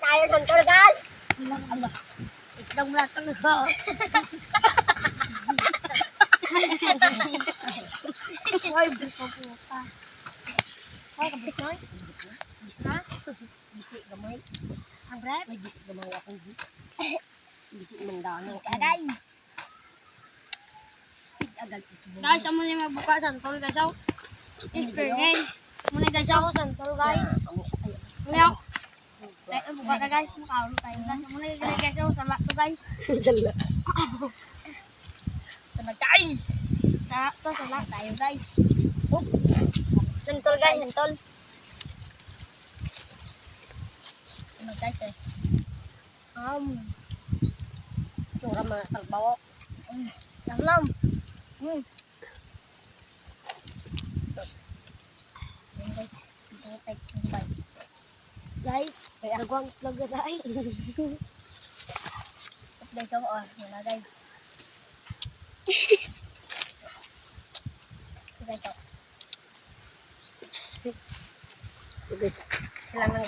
tayo santol guys. Allah. Itlog na talaga. Ay, buka puta. Ay, kabit na. Bisa. Bisi gamay. Ang brad. May bisi gamay akong bisi mandano. Guys. Guys, amo ni magbuka santol guys. Experience. Muna guys ako santol guys. Muna tayo buka na guys. Makaulo tayo guys. Muna guys ako salak to guys. Salak. Salak guys. Salak to salak tayo guys. Santol guys, santol. Salak guys eh. Tsura mga talbawo. Salam. Guys, kaya nagwang vlog guys. Update ako wala guys. Guys, Sila nang